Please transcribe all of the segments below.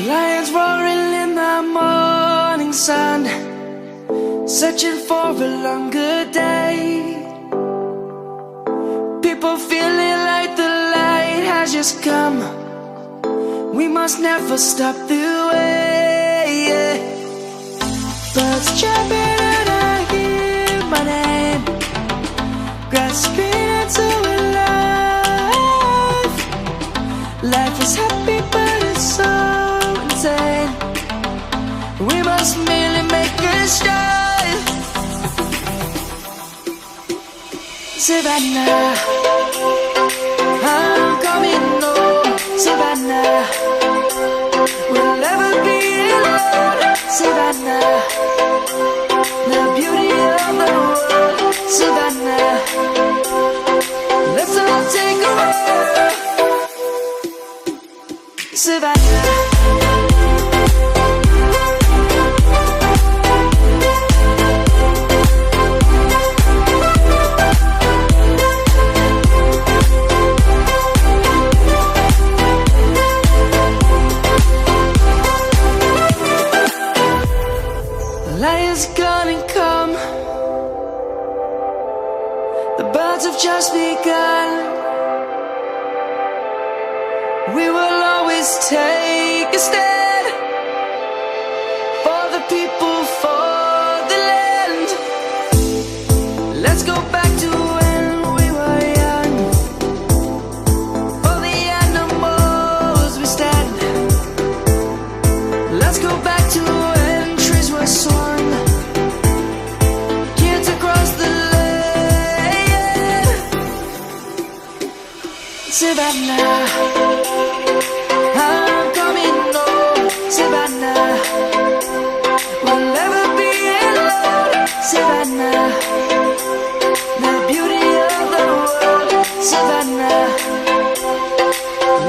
Lions roaring in the morning sun, searching for a longer day. People feeling like the light has just come. We must never stop the way. Birds chirping and I hear my name, grasping into a life. Life is happy but it's so insane. We must merely make a start. Savannah, I'm coming home. Savannah, we'll never be alone. Savannah, the beauty of the world. Savannah, let's all take a ride. Savannah. Lion's gonna come. The birds have just begun. We will always take a stand for the people, for the land. Let's go back to when we were young. For the animals we stand. Let's go back to when trees were swung. Kids across the land. Savannah, I'm coming home. Savannah, we'll never be alone. Savannah, the beauty of the world. Savannah,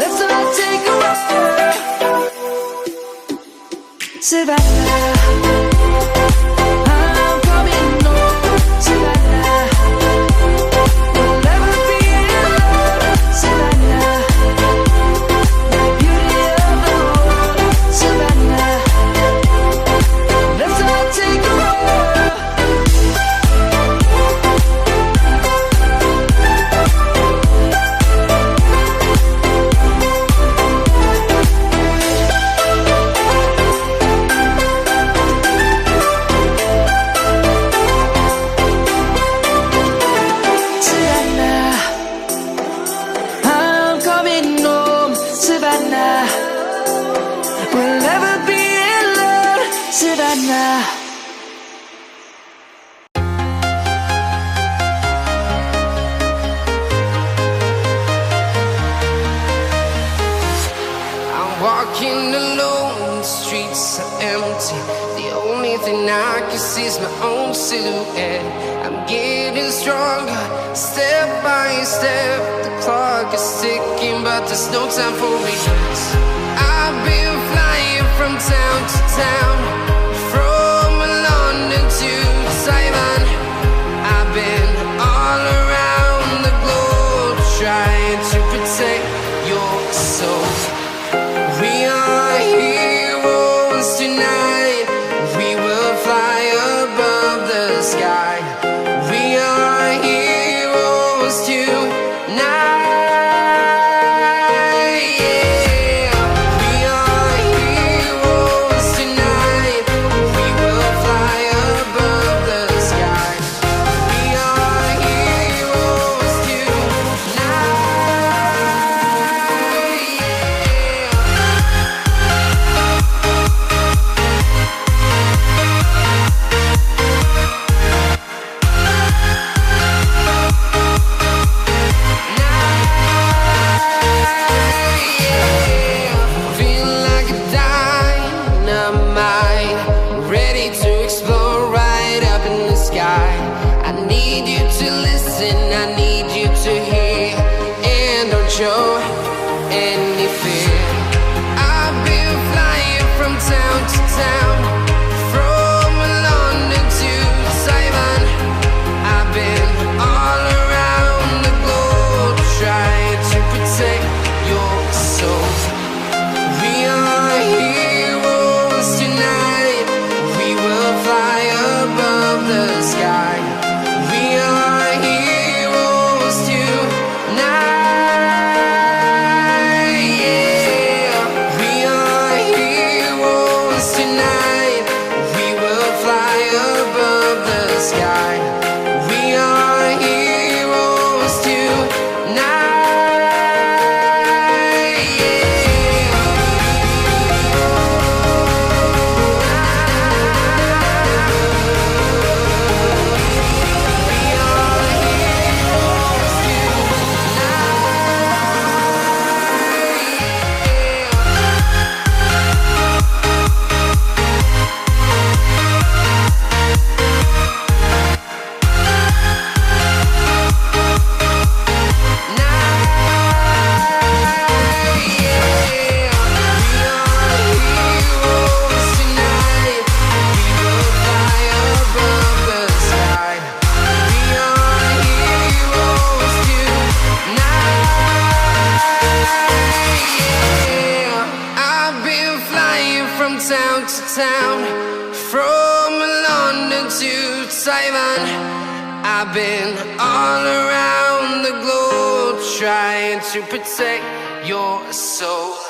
let's all take a ride. Savannah, I'm coming home. Savannah, we'll never be alone. Savannah, the beauty of the world. Savannah, let's all take a ride. Savannah, I'm coming home. Savannah, we'll never be alone. Savannah. I'm walking alone, the streets are empty. The only thing I can see is my own silhouette. I'm getting stronger, step by step. The clock is ticking, but there's no time for me. I've been flying from town to town, from London to Taiwan. I've been all around the globe, trying to protect your soul. We are heroes tonight. We will fly above the sky. We are heroes tonight. Yeah. We are from town to town, from London to Taiwan. I've been all around the globe trying to protect your soul.